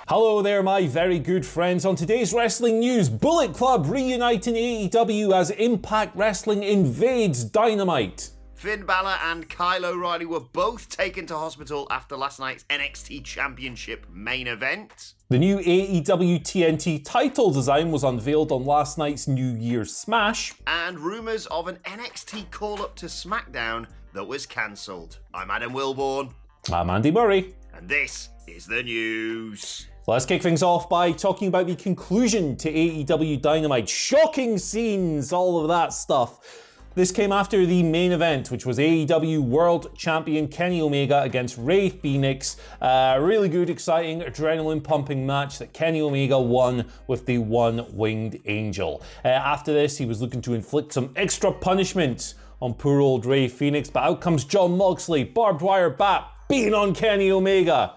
Hello there, my very good friends. On today's wrestling news, Bullet Club reuniting AEW as Impact Wrestling invades Dynamite. Finn Balor and Kyle O'Reilly were both taken to hospital after last night's NXT Championship main event. The new AEW TNT title design was unveiled on last night's New Year's Smash. And rumours of an NXT call-up to SmackDown that was cancelled. I'm Adam Wilborn. I'm Andy Murray. And this is the news. Let's kick things off by talking about the conclusion to AEW Dynamite. Shocking scenes, all of that stuff. This came after the main event, which was AEW World Champion Kenny Omega against Rey Fenix. Really good, exciting, adrenaline-pumping match that Kenny Omega won with the one-winged angel. After this, he was looking to inflict some extra punishment on poor old Rey Fenix, but out comes Jon Moxley, barbed wire bat, beating on Kenny Omega.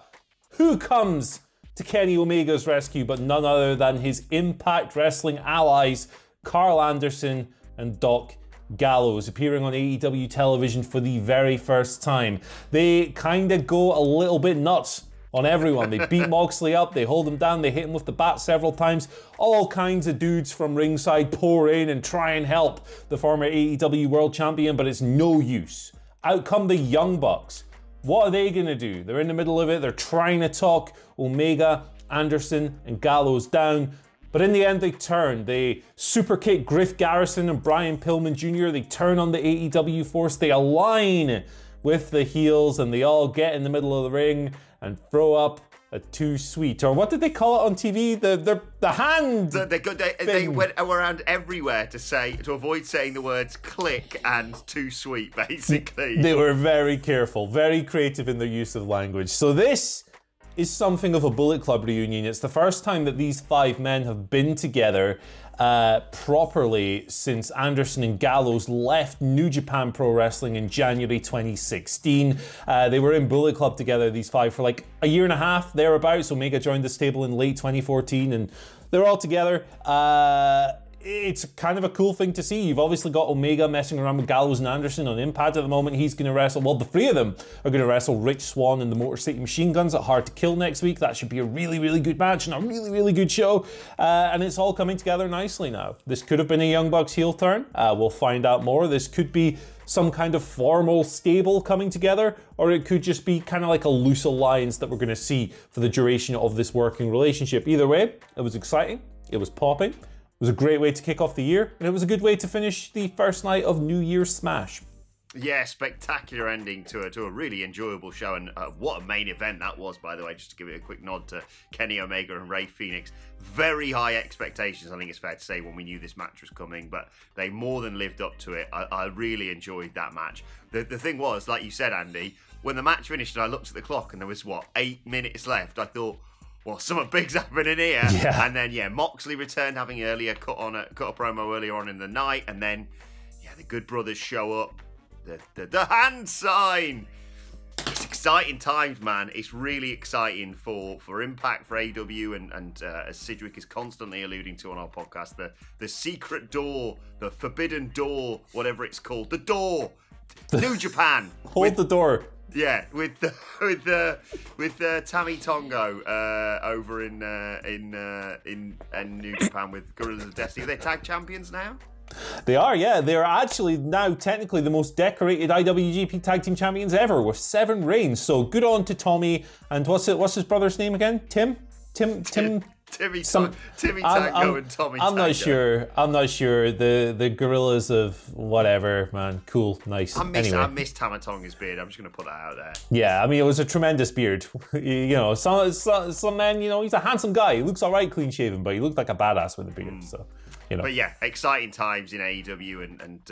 Who comes to Kenny Omega's rescue but none other than his Impact Wrestling allies, Carl Anderson and Doc Gallows, appearing on AEW television for the very first time. They kind of go a little bit nuts on everyone. They beat Moxley up, they hold him down, they hit him with the bat several times. All kinds of dudes from ringside pour in and try and help the former AEW World Champion, but it's no use. Out come the Young Bucks. What are they going to do? They're in the middle of it. They're trying to talk Omega, Anderson, and Gallows down. But in the end, they turn. They super kick Griff Garrison and Brian Pillman Jr. They turn on the AEW force. They align with the heels, and they all get in the middle of the ring and throw up a too sweet, or what did they call it on TV? The hand. They went around everywhere to avoid saying the words "click" and "too sweet." Basically, they were very careful, very creative in their use of language. So this is something of a Bullet Club reunion. It's the first time that these five men have been together properly since Anderson and Gallows left New Japan Pro Wrestling in January 2016. They were in Bullet Club together, these five, for like a year and a half, thereabouts. Omega joined the stable in late 2014 and they're all together. It's kind of a cool thing to see. You've obviously got Omega messing around with Gallows and Anderson on Impact at the moment. He's going to wrestle, well, the three of them are going to wrestle Rich Swann and the Motor City Machine Guns at Hard to Kill next week. That should be a really, really good match and a really, really good show. And it's all coming together nicely now. This could have been a Young Bucks heel turn. We'll find out more. This could be some kind of formal stable coming together, or it could just be kind of like a loose alliance that we're going to see for the duration of this working relationship. Either way, it was exciting. It was popping. It was a great way to kick off the year, and it was a good way to finish the first night of New Year's Smash. Yeah, spectacular ending to a really enjoyable show, and what a main event that was, by the way, just to give it a quick nod to Kenny Omega and Rey Fenix. Very high expectations, I think it's fair to say, when we knew this match was coming, but they more than lived up to it. I really enjoyed that match. The thing was, like you said, Andy, when the match finished and I looked at the clock and there was, 8 minutes left, I thought, well, something big's happening here. Yeah. And then, Moxley returned, having cut a promo earlier on in the night. And then, the Good Brothers show up. The hand sign. It's exciting times, man. It's really exciting for Impact, for AEW, and as Sidgwick is constantly alluding to on our podcast, the secret door, the forbidden door, whatever it's called, the door, New Japan. Hold the door. Yeah, with Tammy Tongo over in New Japan with Gorillas of Destiny. Are they tag champions now? They are, yeah. They're actually now technically the most decorated IWGP Tag Team Champions ever with 7 reigns. So good on to Tommy and what's his brother's name again? Timmy Tango and Tommy Tango. I'm not sure. The Gorillas of whatever, man. Cool, nice. I miss Tama Tonga's beard. I'm just going to put that out there. Yeah, I mean, it was a tremendous beard. Some man, he's a handsome guy. He looks all right clean shaven, but he looked like a badass with a beard. So, But yeah, exciting times in AEW, and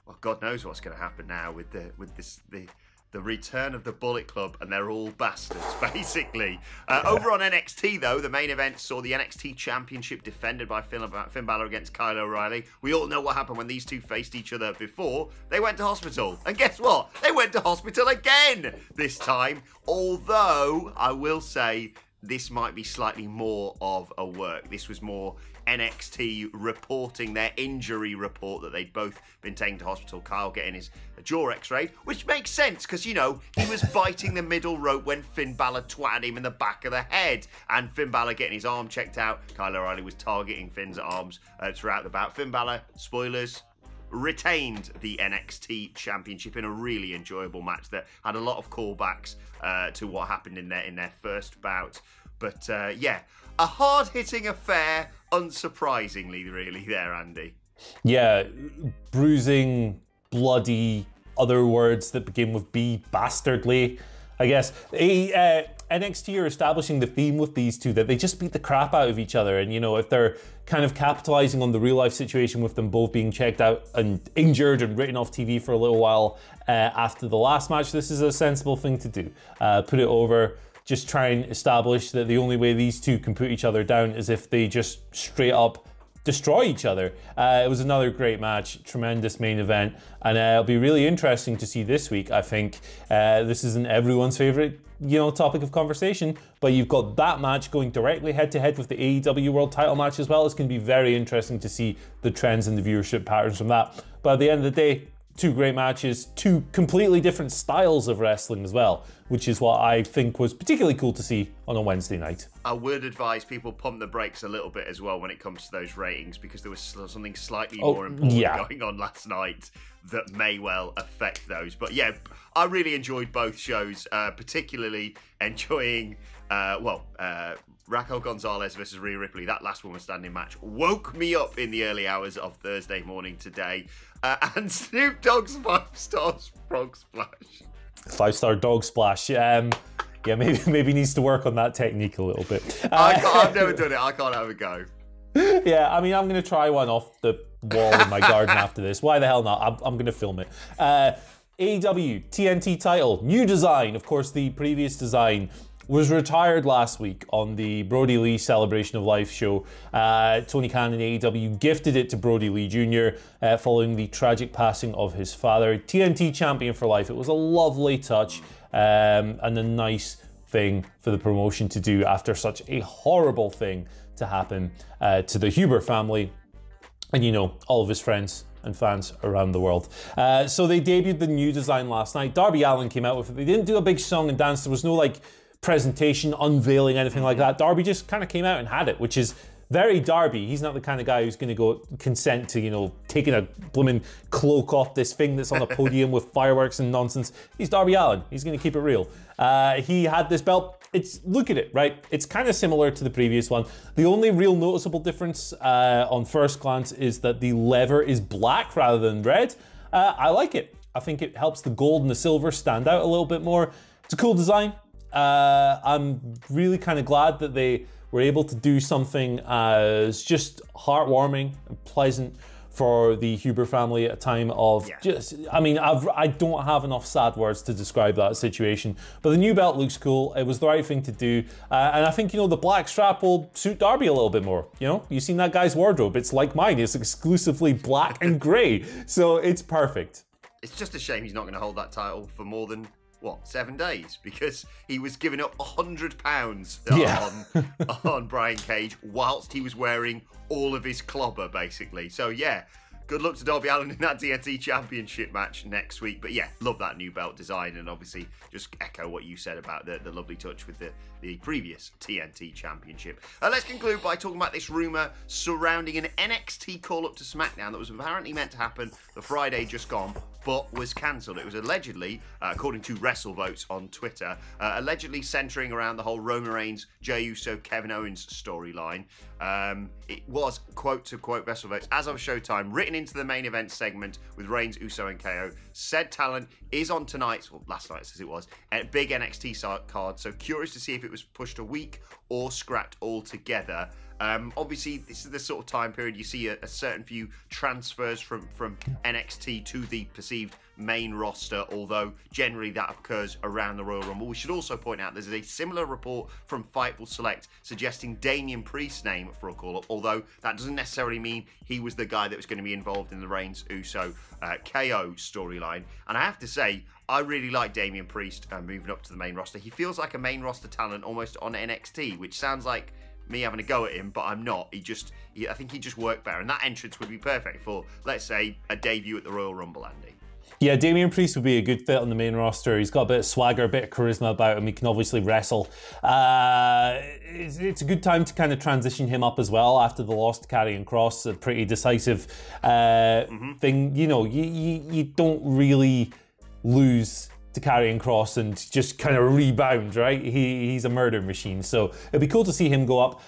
well, God knows what's going to happen now with the return of the Bullet Club, and they're all bastards, basically. Over on NXT, though, the main event saw the NXT Championship defended by Finn Balor against Kyle O'Reilly. We all know what happened when these two faced each other before. They went to hospital. And guess what? They went to hospital again this time. Although, I will say, this might be slightly more of a work. This was more NXT reporting their injury report that they'd both been taken to hospital. Kyle getting his jaw x-rayed, which makes sense because, you know, he was biting the middle rope when Finn Balor twatted him in the back of the head, and Finn Balor getting his arm checked out. Kyle O'Reilly was targeting Finn's arms throughout the bout. Finn Balor, spoilers, retained the NXT Championship in a really enjoyable match that had a lot of callbacks to what happened in their first bout. But yeah, a hard-hitting affair, unsurprisingly, really, there, Andy. Yeah, bruising, bloody, other words that begin with B, bastardly, I guess. NXT are establishing the theme with these two, that they just beat the crap out of each other. And, you know, if they're kind of capitalizing on the real life situation with them both being checked out and injured and written off TV for a little while after the last match, this is a sensible thing to do. Put it over. Just try and establish that the only way these two can put each other down is if they just straight up destroy each other. It was another great match, tremendous main event, and it'll be really interesting to see this week. I think this isn't everyone's favorite, you know, topic of conversation, but you've got that match going directly head to head with the AEW World Title match as well. It's going to be very interesting to see the trends and the viewership patterns from that. But at the end of the day, two great matches, two completely different styles of wrestling as well, which is what I think was particularly cool to see on a Wednesday night. I would advise people pump the brakes a little bit as well when it comes to those ratings, because there was something slightly more important going on last night that may well affect those. But yeah, I really enjoyed both shows, particularly enjoying, Raquel Gonzalez versus Rhea Ripley. That last woman standing match woke me up in the early hours of Thursday morning today. And Snoop Dogg's 5-star frog splash. 5-star dog splash. Yeah, maybe needs to work on that technique a little bit. I've never done it. I can't have a go. Yeah, I mean, I'm going to try one off the wall in my garden after this. Why the hell not? I'm going to film it. AEW TNT title, new design. Of course, the previous design was retired last week on the Brody Lee Celebration of Life show. Tony Khan and AEW gifted it to Brody Lee Jr. Following the tragic passing of his father. TNT champion for life. It was a lovely touch and a nice thing for the promotion to do after such a horrible thing to happen to the Huber family and, you know, all of his friends and fans around the world. So they debuted the new design last night. Darby Allin came out with it. They didn't do a big song and dance. There was no like presentation, unveiling, anything like that. Darby just kind of came out and had it, which is very Darby. He's not the kind of guy who's going to go consent to, you know, taking a blooming cloak off this thing that's on a podium with fireworks and nonsense. He's Darby Allin. He's going to keep it real. He had this belt. Look at it, right? It's kind of similar to the previous one. The only real noticeable difference on first glance is that the lever is black rather than red. I like it. I think it helps the gold and the silver stand out a little bit more. It's a cool design. I'm really kind of glad that they were able to do something as just heartwarming and pleasant for the Huber family at a time of I don't have enough sad words to describe that situation. But the new belt looks cool. It was the right thing to do. And I think, you know, the black strap will suit Darby a little bit more. You know, you've seen that guy's wardrobe. It's like mine. It's exclusively black and grey. So it's perfect. It's just a shame he's not going to hold that title for more than 7 days, because he was giving up £100 on Brian Cage whilst he was wearing all of his clobber, basically. So yeah, good luck to Darby Allin in that TNT Championship match next week. But yeah, love that new belt design, and obviously just echo what you said about the lovely touch with the previous TNT Championship. Let's conclude by talking about this rumour surrounding an NXT call-up to SmackDown that was apparently meant to happen the Friday just gone, but was cancelled. It was allegedly, according to WrestleVotes on Twitter, allegedly centering around the whole Roman Reigns, Jey Uso, Kevin Owens storyline. It was, quote to quote WrestleVotes, as of Showtime, written into the main event segment with Reigns, Uso and KO. Said talent is on tonight's, or last night's as it was, a big NXT card, so curious to see if it was pushed a week or scrapped altogether. Obviously, this is the sort of time period you see a certain few transfers from NXT to the perceived main roster, although generally that occurs around the Royal Rumble. We should also point out there's a similar report from Fightful Select suggesting Damian Priest's name for a call-up, although that doesn't necessarily mean he was the guy that was going to be involved in the Reigns Uso KO storyline. And I have to say, I really like Damian Priest moving up to the main roster. He feels like a main roster talent almost on NXT, which sounds like me having a go at him, but I'm not. I think he just worked better, and that entrance would be perfect for, let's say, a debut at the Royal Rumble, Andy. Yeah, Damian Priest would be a good fit on the main roster. He's got a bit of swagger, a bit of charisma about him. He can obviously wrestle. It's a good time to kind of transition him up as well after the loss to Karrion Kross, a pretty decisive thing. You know, you don't really lose to Karrion Kross and just kind of rebound, right? He's a murder machine. So it'd be cool to see him go up.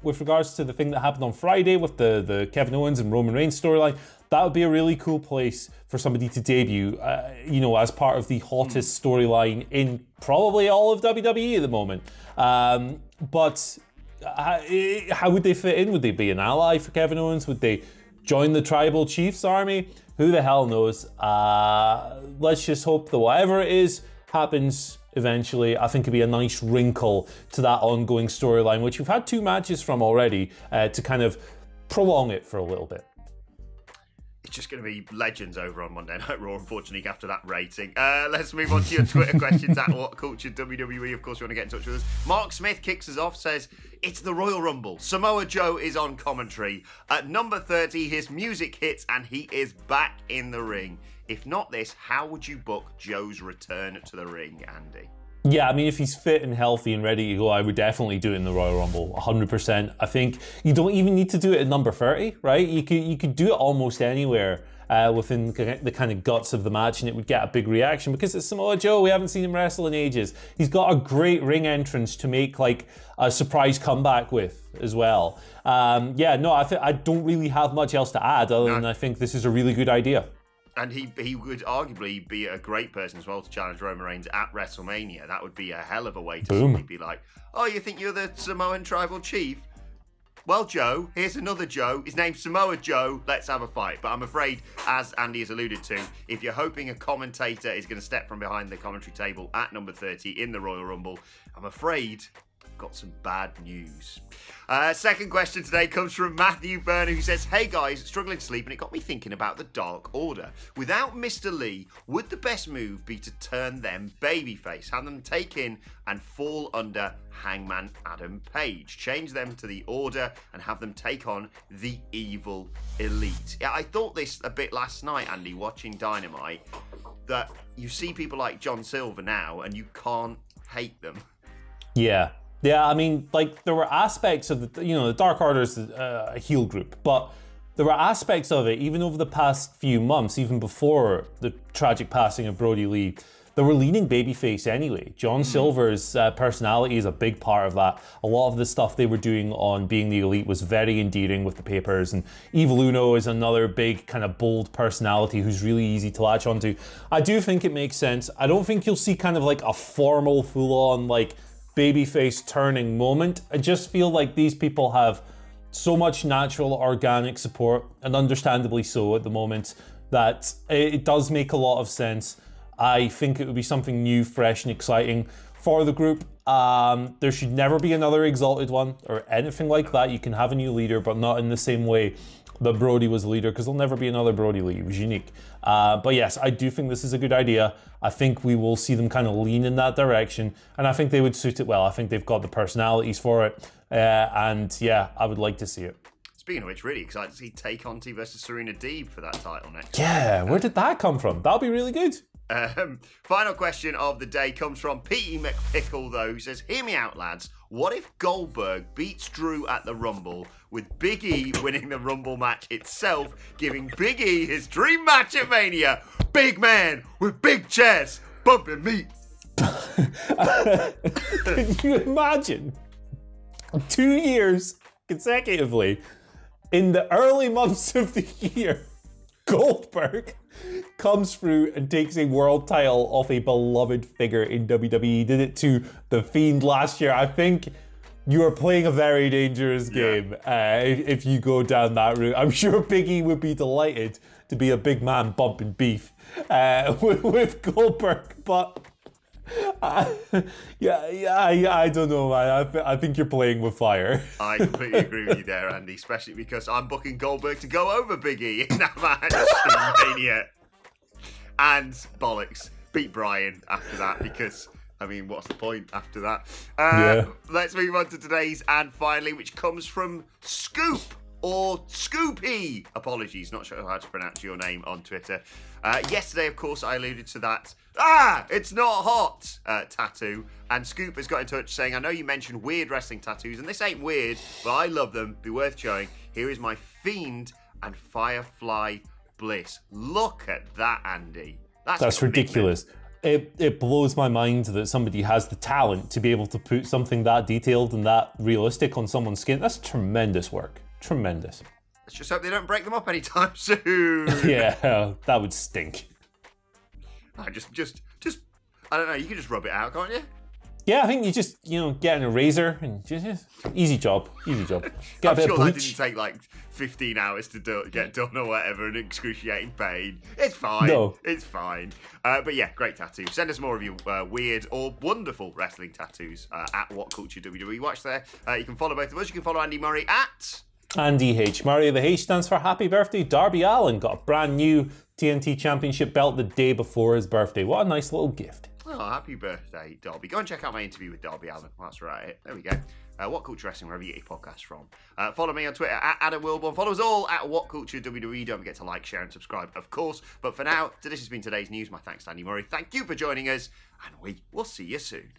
With regards to the thing that happened on Friday with the Kevin Owens and Roman Reigns storyline, that would be a really cool place for somebody to debut, you know, as part of the hottest storyline in probably all of WWE at the moment. But how would they fit in? Would they be an ally for Kevin Owens? Would they join the Tribal Chiefs army? Who the hell knows? Let's just hope that whatever it is happens eventually. I think it'd be a nice wrinkle to that ongoing storyline, which we've had 2 matches from already, to kind of prolong it for a little bit. It's just going to be legends over on Monday Night Raw, unfortunately, after that rating. Let's move on to your Twitter questions at What Culture WWE. Of course, you want to get in touch with us. Mark Smith kicks us off, says, it's the Royal Rumble. Samoa Joe is on commentary. At number 30, his music hits and he is back in the ring. If not this, how would you book Joe's return to the ring, Andy? Yeah, I mean, if he's fit and healthy and ready to go, I would definitely do it in the Royal Rumble, 100%. I think you don't even need to do it at number 30, right? You could do it almost anywhere within the kind of guts of the match, and it would get a big reaction because it's Samoa Joe. We haven't seen him wrestle in ages. He's got a great ring entrance to make like a surprise comeback with as well. Yeah, no, I don't really have much else to add other than I think this is a really good idea. And he would arguably be a great person as well to challenge Roman Reigns at WrestleMania. That would be a hell of a way to suddenly be like, oh, you think you're the Samoan Tribal Chief? Well, Joe, here's another Joe. His name's Samoa Joe. Let's have a fight. But I'm afraid, as Andy has alluded to, if you're hoping a commentator is going to step from behind the commentary table at number 30 in the Royal Rumble, I'm afraid I've got some bad news. Second question today comes from Matthew Burner, who says, hey guys, struggling to sleep, and it got me thinking about the Dark Order. Without Mr. Lee, would the best move be to turn them babyface, have them take in and fall under Hangman Adam Page, change them to the Order and have them take on the Evil Elite? Yeah, I thought this a bit last night, Andy, watching Dynamite, that you see people like John Silver now and you can't hate them. Yeah. Yeah, I mean, like, there were aspects of the, you know, the Dark Order is a heel group, but there were aspects of it, even over the past few months, even before the tragic passing of Brody Lee, that were leaning babyface anyway. John Silver's personality is a big part of that. A lot of the stuff they were doing on Being the Elite was very endearing with the papers, and Evil Uno is another big, kind of bold personality who's really easy to latch onto. I do think it makes sense. I don't think you'll see kind of like a formal, full-on, like, babyface turning moment. I just feel like these people have so much natural organic support, and understandably so at the moment, that it does make a lot of sense. I think it would be something new, fresh and exciting for the group. There should never be another Exalted One or anything like that. You can have a new leader, but not in the same way that Brody was the leader, because there'll never be another Brody Lee. It was unique. But yes, I do think this is a good idea. I think we will see them kind of lean in that direction, and I think they would suit it well. I think they've got the personalities for it, and yeah, I would like to see it. Speaking of which, really excited to see Tay Conti versus Serena Deeb for that title next. Yeah, where did that come from? That'll be really good. Final question of the day comes from Petey McPickle, though, who says, hear me out, lads. What if Goldberg beats Drew at the Rumble, with Big E winning the Rumble match itself, giving Big E his dream match at Mania? Big man with big chest, bumping meat. Can you imagine 2 years consecutively in the early months of the year, Goldberg comes through and takes a world title off a beloved figure in WWE. Did it to The Fiend last year. I think You are playing a very dangerous game if you go down that route. I'm sure Big E would be delighted to be a big man bumping beef with Goldberg, but I don't know, man. I think you're playing with fire. I completely agree with you there, Andy, especially because I'm booking Goldberg to go over Big E in that match in Mania. And bollocks, beat Bryan after that because... I mean, what's the point after that? Let's move on to today's and finally, which comes from Scoop or Scoopy. Apologies, not sure how to pronounce your name on Twitter. Yesterday, of course, I alluded to that. It's not hot tattoo. And Scoop has got in touch saying, I know you mentioned weird wrestling tattoos, and this ain't weird, but I love them. Be worth showing. Here is my Fiend and Firefly Bliss. Look at that, Andy. That's ridiculous. It blows my mind that somebody has the talent to be able to put something that detailed and that realistic on someone's skin. That's tremendous work. Tremendous. Let's just hope they don't break them up anytime soon. Yeah, that would stink. Just, I don't know, you can just rub it out, can't you? Yeah, I think you just, get an eraser and just easy job. Get I'm a bit sure of that bleach. didn't take like 15 hours to get done or whatever, and excruciating pain. It's fine. No. It's fine. But yeah, great tattoo. Send us more of your weird or wonderful wrestling tattoos at What Culture WWE Watch there. You can follow both of us. You can follow Andy Murray at... Andy H. Murray. The H stands for Happy Birthday. Darby Allin got a brand new TNT Championship belt the day before his birthday. What a nice little gift. Oh, happy birthday, Darby. Go and check out my interview with Darby Allin. That's right. There we go. What Culture Wrestling, wherever you get your podcast from. Follow me on Twitter at Adam Wilborn. Follow us all at What Culture WWE. Don't forget to like, share, and subscribe, of course. But for now, this has been today's news. My thanks to Andy Murray. Thank you for joining us, and we will see you soon.